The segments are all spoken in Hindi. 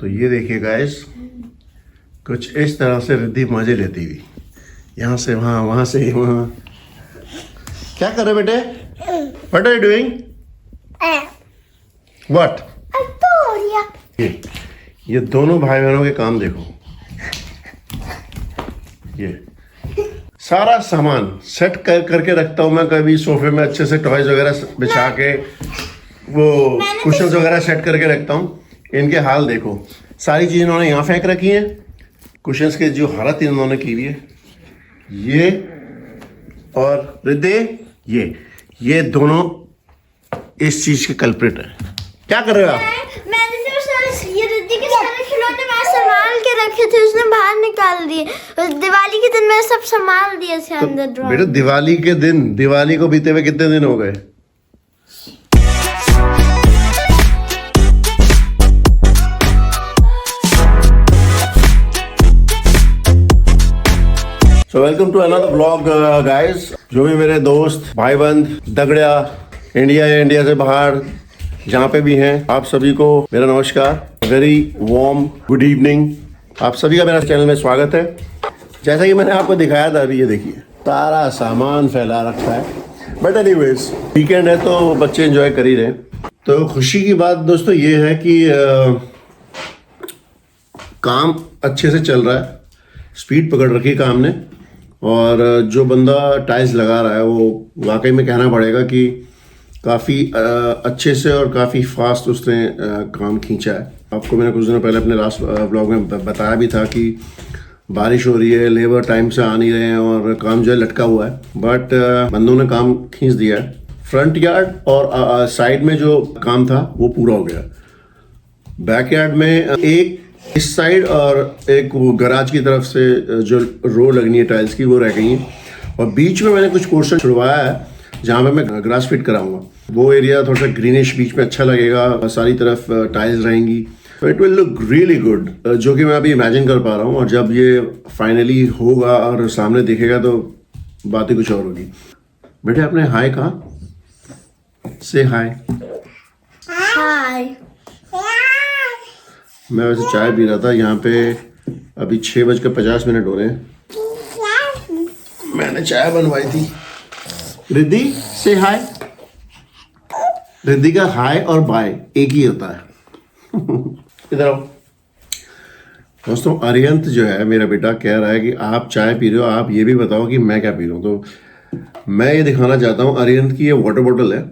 तो ये देखिए गाइस, कुछ इस तरह से रिद्धि मजे लेती हुई यहाँ से वहाँ, वहाँ से वहाँ। क्या कर रहे बेटे? What are you doing? What? ये दोनों भाई बहनों के काम देखो। ये सारा सामान सेट करके रखता हूँ मैं, कभी सोफे में अच्छे से टॉयज वगैरह बिछा के, वो कुशन्स वगैरह सेट करके रखता हूँ। इनके हाल देखो, सारी चीज़ इन्होंने यहाँ फेंक रखी हैं। कुशन्स के जो हालत इन्होंने की हुई है, ये और रिद्धि, ये दोनों इस चीज़ के कल्प्रिट हैं। क्या कर रहे हो आप? मैंने ये रिद्धि के सारे खिलौने मैं संभाल के रखे थे, उसने बाहर निकाल दिए। दिवाली के दिन मैं सब संभाल दिए थे अंदर ड्रॉर। बेटा दिवाली के दिन, दिवाली को बीते हुए कितने दिन हो गए? So welcome to another vlog guys. जो भी मेरे दोस्त भाई बंद दगड़िया इंडिया या इंडिया से बाहर जहाँ पे भी हैं, आप सभी को मेरा नमस्कार, वेरी वार्म गुड इवनिंग। आप सभी का मेरा चैनल में स्वागत है। जैसा कि मैंने आपको दिखाया था, अभी ये देखिए सारा सामान फैला रखा है। बट एनीवेज वीकेंड है तो बच्चे एंजॉय कर ही रहे हैं। तो खुशी की बात दोस्तों ये है कि काम अच्छे से चल रहा है, स्पीड पकड़ रखी है काम ने। और जो बंदा टाइल्स लगा रहा है वो वाकई में कहना पड़ेगा कि काफ़ी अच्छे से और काफ़ी फास्ट उसने काम खींचा है। आपको मैंने कुछ दिनों पहले अपने लास्ट ब्लॉग में बताया भी था कि बारिश हो रही है, लेबर टाइम से आ नहीं रहे हैं और काम जो है लटका हुआ है। बट बंदों ने काम खींच दिया है। फ्रंट यार्ड और साइड में जो काम था वो पूरा हो गया। बैक यार्ड में एक इस साइड और एक वो गराज की तरफ से जो रो लगनी है टाइल्स की, वो रह गई है। और बीच में मैंने कुछ पोर्शन छुड़वाया है जहाँ पे मैं ग्रास फिट कराऊंगा। वो एरिया थोड़ा सा ग्रीनिश बीच में अच्छा लगेगा, सारी तरफ टाइल्स रहेंगी, तो it will look really good, जो कि मैं अभी इमेजिन कर पा रहा हूँ। और जब ये फाइनली होगा और सामने दिखेगा तो बात ही कुछ और होगी। बेटे आपने हाय कहा? से हाय। हाय। मैं वैसे चाय पी रहा था, यहाँ पे अभी 6:50 हो रहे हैं। मैंने चाय बनवाई थी। रिद्धि से हाय। रिद्धि का हाय और बाय एक ही होता है। इधर आओ दोस्तों। अरियंत जो है मेरा बेटा कह रहा है कि आप चाय पी रहे हो, आप ये भी बताओ कि मैं क्या पी रहा हूँ। तो मैं ये दिखाना चाहता हूँ, अरियंत की ये वाटर बॉटल है।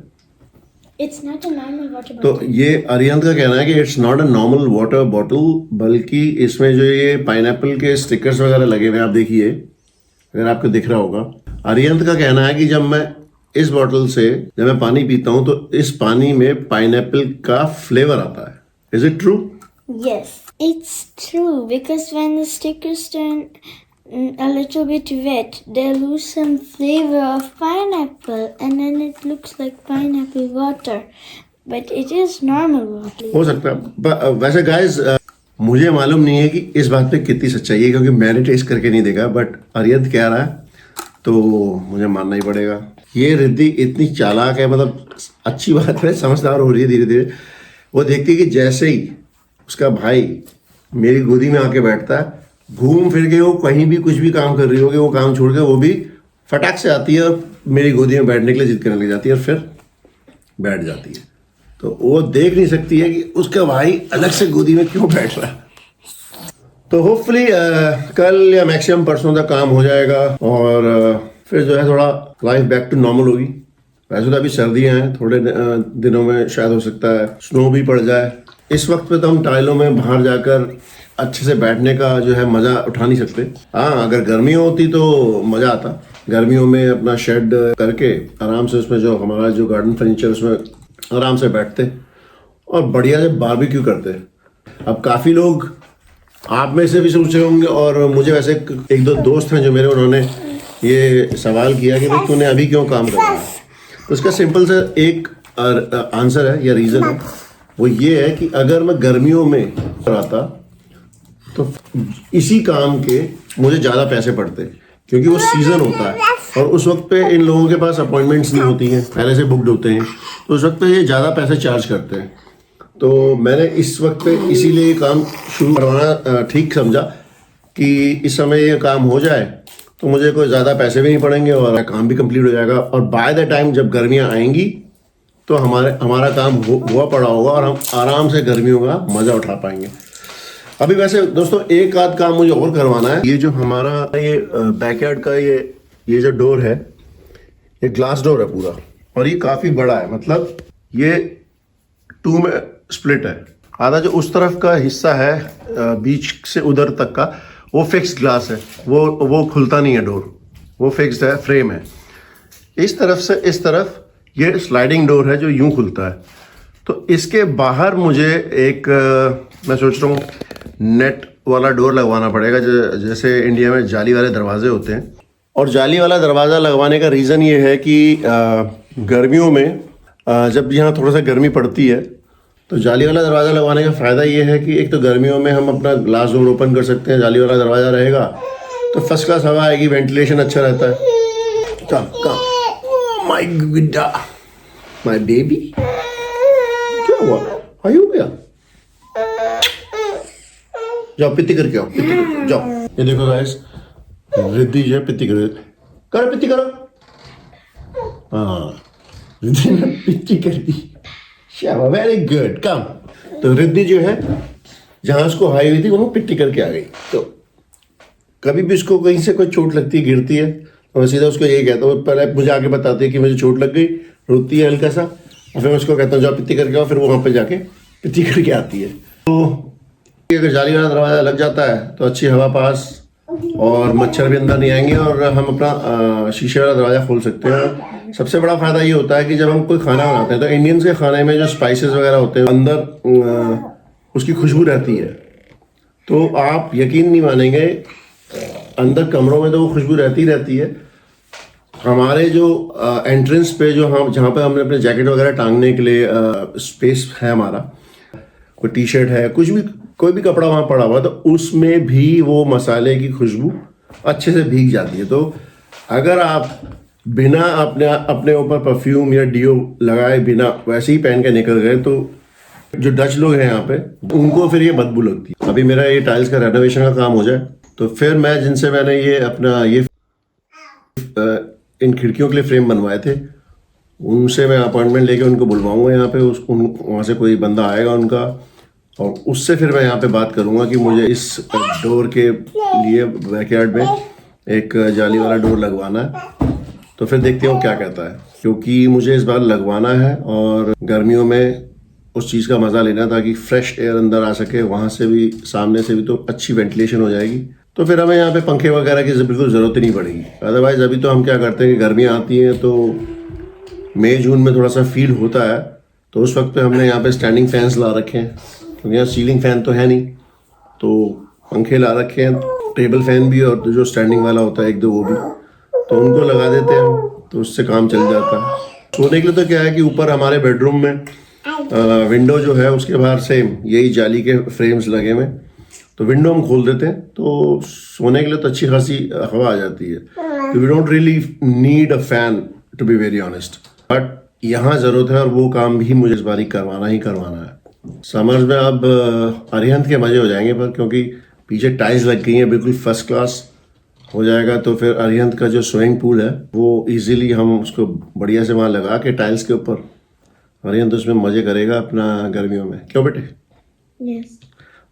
It's not a normal water bottle. तो ये अरियंत का कहना है कि it's not a normal water bottle, बल्कि इसमें जो ये पाइनएप्पल के स्टिकर्स वगैरह लगे हुए हैं, आप देखिए अगर आपको दिख रहा होगा। अरियंत का कहना है कि जब मैं इस बॉटल से जब मैं पानी पीता हूँ तो इस पानी में पाइनएप्पल का फ्लेवर आता है। Is it true? Yes, it's true because when the stickers turn a little bit wet, they lose some flavor of pineapple and then it looks like pineapple water. But it is normal water. हो सकता है। वैसे गाइस मुझे मालूम नहीं है कि इस बात पे कितनी सच्चाई है, क्योंकि मैंने टेस्ट करके नहीं देखा। बट अरियंत कह रहा है तो मुझे मानना ही पड़ेगा। ये रिद्धि इतनी चालाक है, मतलब अच्छी बात है, समझदार हो रही है धीरे धीरे। वो देखती है कि जैसे ही उसका भाई मेरी गोदी में आके बैठता है, घूम फिर के वो कहीं भी कुछ भी काम कर रही होगी, वो काम छोड़ के वो भी फटाक से आती है और मेरी गोदी में बैठने के लिए जिद करने लग जाती है और फिर बैठ जाती है। तो वो देख नहीं सकती है कि उसका भाई अलग से गोदी में क्यों बैठ रहा है। तो होपफुली कल या मैक्सिमम परसों तक काम हो जाएगा और फिर जो है थोड़ा लाइफ बैक टू नॉर्मल होगी। वैसे तो अभी सर्दियाँ हैं, थोड़े दिनों में शायद हो सकता है स्नो भी पड़ जाए। इस वक्त पे तो हम टाइलों में बाहर जाकर अच्छे से बैठने का जो है मज़ा उठा नहीं सकते। हाँ, अगर गर्मी होती तो मज़ा आता। गर्मियों में अपना शेड करके आराम से उसमें जो हमारा जो गार्डन फर्नीचर उसमें आराम से बैठते और बढ़िया से बारबेक्यू करते। अब काफ़ी लोग आप में से भी सोचे होंगे और मुझे वैसे एक दो दोस्त हैं जो मेरे, उन्होंने ये सवाल किया कि भाई तूने अभी क्यों काम कर रहा है। तो उसका सिंपल सा एक आंसर है या रीज़न है, वो ये है कि अगर मैं गर्मियों में आता तो इसी काम के मुझे ज़्यादा पैसे पड़ते, क्योंकि वो सीज़न होता है और उस वक्त पे इन लोगों के पास अपॉइंटमेंट्स नहीं होती हैं, पहले से बुकड होते हैं, तो उस वक्त पे ये ज़्यादा पैसे चार्ज करते हैं। तो मैंने इस वक्त पे इसीलिए ये काम शुरू करवाना ठीक समझा कि इस समय ये काम हो जाए तो मुझे कोई ज़्यादा पैसे भी नहीं पड़ेंगे और काम भी कंप्लीट हो जाएगा, और बाय द टाइम जब गर्मियाँ आएंगी तो हमारा काम हुआ पड़ा होगा और हम आराम से गर्मियों का मज़ा उठा पाएंगे। अभी वैसे दोस्तों एक आध काम मुझे और करवाना है। ये जो हमारा ये बैकयार्ड का ये जो डोर है, ये ग्लास डोर है पूरा, और ये काफ़ी बड़ा है, मतलब ये 2 में स्प्लिट है। आधा जो उस तरफ का हिस्सा है बीच से उधर तक का, वो फिक्स्ड ग्लास है, वो खुलता नहीं है डोर, वो फिक्स्ड है, फ्रेम है। इस तरफ से इस तरफ ये स्लाइडिंग डोर है जो यूं खुलता है। तो इसके बाहर मुझे एक मैं सोच रहा हूँ नेट वाला डोर लगवाना पड़ेगा, जैसे इंडिया में जाली वाले दरवाजे होते हैं। और जाली वाला दरवाज़ा लगवाने का रीज़न ये है कि गर्मियों में जब यहाँ थोड़ा सा गर्मी पड़ती है तो जाली वाला दरवाज़ा लगवाने का फ़ायदा ये है कि एक तो गर्मियों में हम अपना ग्लास डोर ओपन कर सकते हैं, जाली वाला दरवाज़ा रहेगा तो फर्स्ट क्लास हवा आएगी, वेंटिलेशन अच्छा रहता है। माय गुड्डा, माय बेबी, क्या हुआ, आयु गया, जाओ पित्ती करके आओ, पित्ती करके जाओ। ये देखो गाइस, रिद्धि जो है पित्ती करो, पित्ती करो। हाँ, रिद्धि ने पित्ती कर दी, शाबाश, वेरी गुड, कम। तो रिद्धि जो है जहाँ उसको हाई हुई थी वो पिट्टी करके आ गई। तो कभी भी उसको कहीं से कोई चोट लगती है, गिरती है, तो मैं सीधा उसको यही कहता हूँ, पहले मुझे आके बताती है कि मुझे चोट लग गई, रोती है हल्का सा, और फिर मैं उसको कहता हूँ जाओ पित्ती करके आओ, फिर वो वहाँ पे जाके पित्ती करके आती है। तो अगर जाली वाला दरवाज़ा लग जाता है तो अच्छी हवा पास और मच्छर भी अंदर नहीं आएंगे और हम अपना शीशे वाला दरवाज़ा खोल सकते हैं। सबसे बड़ा फ़ायदा ये होता है कि जब हम कोई खाना बनाते हैं तो इंडियंस के खाने में जो स्पाइसेस वगैरह होते हैं अंदर उसकी खुशबू रहती है, तो आप यकीन नहीं मानेंगे अंदर कमरों में तो वो खुशबू रहती है। हमारे जो एंट्रेंस पे जो हम जहाँ पे हमने अपने जैकेट वगैरह टांगने के लिए स्पेस है, हमारा कोई टी शर्ट है, कुछ भी, कोई भी कपड़ा वहाँ पड़ा हुआ, तो उसमें भी वो मसाले की खुशबू अच्छे से भीग जाती है। तो अगर आप बिना अपने ऊपर परफ्यूम या डियो लगाए बिना वैसे ही पहन के निकल गए तो जो डच लोग हैं यहाँ पे उनको फिर ये बदबू लगती है। अभी मेरा ये टाइल्स का रेनोवेशन का काम हो जाए तो फिर मैं जिनसे मैंने ये अपना ये इन खिड़कियों के लिए फ्रेम बनवाए थे उनसे मैं अपॉइंटमेंट लेके उनको बुलवाऊंगा यहाँ पे, वहाँ से कोई बंदा आएगा उनका, और उससे फिर मैं यहाँ पे बात करूँगा कि मुझे इस डोर के लिए बैकयार्ड में एक जाली वाला डोर लगवाना है। तो फिर देखते हैं वो क्या कहता है, क्योंकि मुझे इस बार लगवाना है और गर्मियों में उस चीज़ का मज़ा लेना ताकि फ्रेश एयर अंदर आ सके, वहाँ से भी सामने से भी, तो अच्छी वेंटिलेशन हो जाएगी। तो फिर हमें यहाँ पे पंखे वगैरह की बिल्कुल ज़रूरत ही नहीं पड़ेगी। अदरवाइज़ अभी तो हम क्या करते हैं कि गर्मियाँ आती हैं तो मई जून में थोड़ा सा फील होता है, तो उस वक्त पे हमने यहाँ पे स्टैंडिंग फैंस ला रखे हैं, क्योंकि यहाँ सीलिंग फ़ैन तो है नहीं, तो पंखे ला रखे हैं, टेबल फ़ैन भी और जो स्टैंडिंग वाला होता है एक दो वो भी, तो उनको लगा देते हैं हम, तो उससे काम चल जाता है। सोने के लिए तो क्या है कि ऊपर हमारे बेडरूम में विंडो जो है उसके बाहर सेम यही जाली के फ्रेम्स लगे हुए, तो विंडो हम खोल देते हैं तो सोने के लिए तो अच्छी खासी हवा आ जाती है। तो we don't really need a fan to be very honest, but यहाँ ज़रूरत है और वो काम भी मुझे इस बारी करवाना है। समर्स में अब अरिहंत के मज़े हो जाएंगे, पर क्योंकि पीछे टाइल्स लग गई हैं, बिल्कुल फर्स्ट क्लास हो जाएगा। तो फिर अरिहंत का जो स्विमिंग पूल है वो इजीली हम उसको बढ़िया से वहाँ लगा के टाइल्स के ऊपर, अरिहंत उसमें मज़े करेगा अपना गर्मियों में, क्यों बेटे? Yes.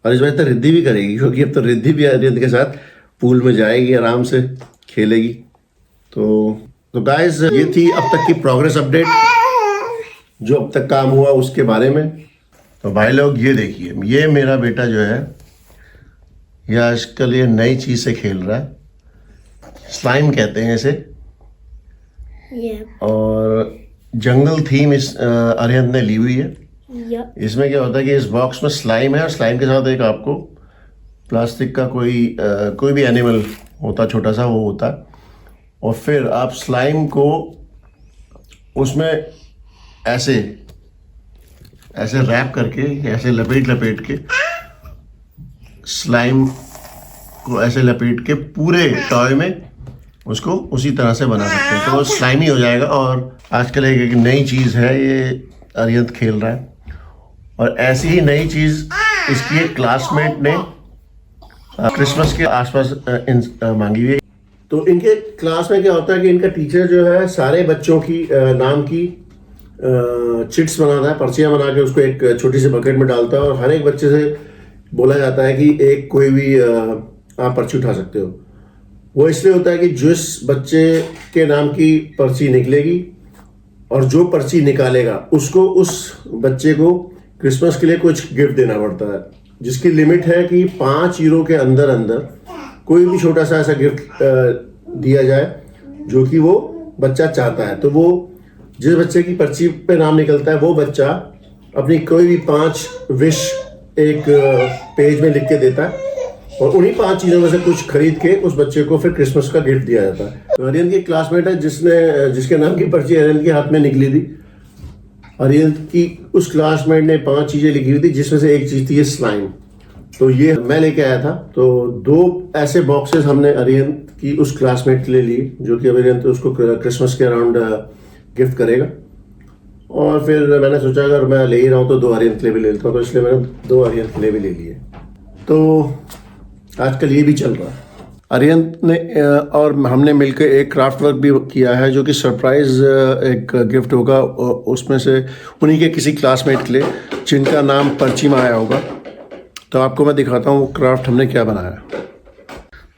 और इस वजह तो रिद्धि भी करेगी, क्योंकि अब तो रिद्धि भी अरिहंत के साथ पूल में जाएगी, आराम से खेलेगी। तो गाइस ये थी अब तक की प्रोग्रेस अपडेट, जो अब तक काम हुआ उसके बारे में। तो भाई लोग ये देखिए, ये मेरा बेटा जो है ये आजकल ये नई चीज़ से खेल रहा है, स्लाइम कहते हैं इसे। Yeah. और जंगल थीम इस अरिहंत ने ली हुई है। Yep. इसमें क्या होता है कि इस बॉक्स में स्लाइम है और स्लाइम के साथ एक आपको प्लास्टिक का कोई भी एनिमल होता छोटा सा वो होता है, और फिर आप स्लाइम को उसमें ऐसे रैप करके, ऐसे लपेट के स्लाइम को ऐसे लपेट के पूरे टॉय में उसको उसी तरह से बना सकते हैं, तो वो स्लाइमी हो जाएगा। और आजकल एक नई चीज़ है, ये अरिहंत खेल रहा है। और ऐसी ही नई चीज इसकी एक क्लासमेट ने क्रिसमस के आसपास मांगी हुई है। तो इनके क्लास में क्या होता है कि इनका टीचर जो है सारे बच्चों की नाम की चिट्स बनाता है, पर्चियां बना के उसको एक छोटी सी बकेट में डालता है और हर एक बच्चे से बोला जाता है कि एक कोई भी आप पर्ची उठा सकते हो। वो इसलिए होता है कि जिस बच्चे के नाम की पर्ची निकलेगी और जो पर्ची निकालेगा उसको उस बच्चे को क्रिसमस के लिए कुछ गिफ्ट देना पड़ता है, जिसकी लिमिट है कि 5 यूरो के अंदर अंदर कोई भी छोटा सा ऐसा गिफ्ट दिया जाए जो कि वो बच्चा चाहता है। तो वो जिस बच्चे की पर्ची पे नाम निकलता है वो बच्चा अपनी कोई भी 5 विश एक पेज में लिख के देता है और उन्हीं 5 चीजों में से कुछ खरीद के उस बच्चे को फिर क्रिसमस का गिफ्ट दिया जाता है। तो अरियन की क्लासमेट है जिसके नाम की पर्ची अरियन के हाथ में निकली थी। अरियन की उस क्लासमेट ने 5 चीजें लिखी हुई थी, जिसमें से एक चीज थी स्लाइम। तो ये मैं लेके आया था। तो 2 ऐसे बॉक्सेस हमने अरियन की उस क्लासमेट के लिए लिए, जो कि अरियन तो उसको क्रिसमस के अराउंड गिफ्ट करेगा। और फिर मैंने सोचा अगर मैं ले ही रहा हूँ तो 2 अरियन के लिए भी ले लेता हूँ, तो इसलिए मैंने 2 अरियन के लिए भी ले लिए। तो आजकल ये भी चल रहा है। अरियन ने और हमने मिलकर एक क्राफ्ट वर्क भी किया है जो कि सरप्राइज एक गिफ्ट होगा उसमें से उन्हीं के किसी क्लासमेट के लिए जिनका नाम पर्ची में आया होगा। तो आपको मैं दिखाता हूँ क्राफ्ट हमने क्या बनाया।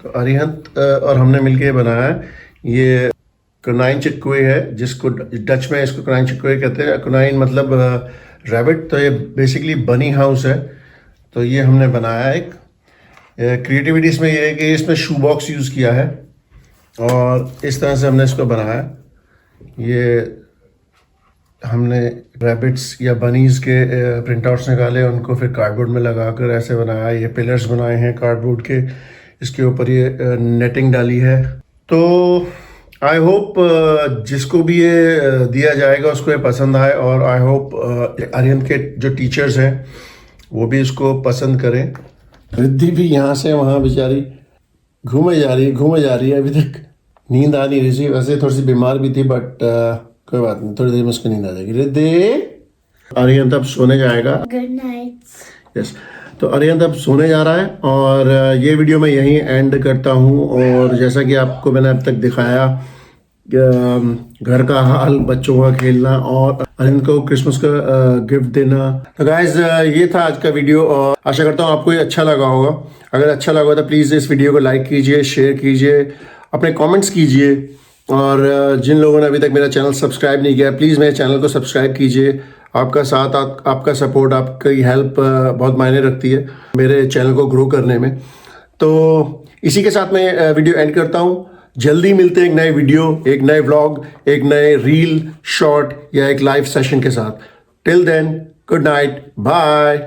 तो अरिहंत और हमने मिलके बनाया है, ये कनाइन चिक्कुए है, जिसको डच में इसको कनाइन चिक्कुए कहते हैं। कनाइन मतलब रैबिट, तो ये बेसिकली बनी हाउस है। तो ये हमने बनाया एक क्रिएटिविटी इसमें ये है कि इसमें शू बॉक्स यूज़ किया है और इस तरह से हमने इसको बनाया। ये हमने रैबिट्स या बनीज के प्रिंट आउट्स निकाले, उनको फिर कार्डबोर्ड में लगाकर ऐसे बनाया। ये पिलर्स बनाए हैं कार्डबोर्ड के, इसके ऊपर ये नेटिंग डाली है। तो आई होप जिसको भी ये दिया जाएगा उसको ये पसंद आए और आई होप आर्यन के जो टीचर्स हैं वो भी इसको पसंद करें। रिद्धि भी यहाँ से वहाँ बेचारी घूमे जा रही है, अभी तक नींद आ नहीं रही थी। वैसे थोड़ी सी बीमार भी थी बट कोई बात नहीं, थोड़ी देर में उसको नींद आ जाएगी। रिद्धि, आर्यन तब सोने जाएगा। Good night. यस, तो अरिहंत अब सोने जा रहा है और ये वीडियो मैं यहीं एंड करता हूँ। और जैसा कि आपको मैंने अब तक दिखाया घर का हाल, बच्चों का खेलना और अरिहंत को क्रिसमस का गिफ्ट देना। तो गाइज ये था आज का वीडियो और आशा करता हूँ आपको ये अच्छा लगा होगा। अगर अच्छा लगा तो प्लीज़ इस वीडियो को लाइक कीजिए, शेयर कीजिए, अपने कमेंट्स कीजिए और जिन लोगों ने अभी तक मेरा चैनल सब्सक्राइब नहीं किया प्लीज़ मेरे चैनल को सब्सक्राइब कीजिए। आपका साथ, आपका सपोर्ट, आपकी हेल्प बहुत मायने रखती है मेरे चैनल को ग्रो करने में। तो इसी के साथ मैं वीडियो एंड करता हूँ। जल्दी मिलते हैं एक नए वीडियो, एक नए व्लॉग, एक नए रील, शॉर्ट या एक लाइव सेशन के साथ। Till then, good night, bye.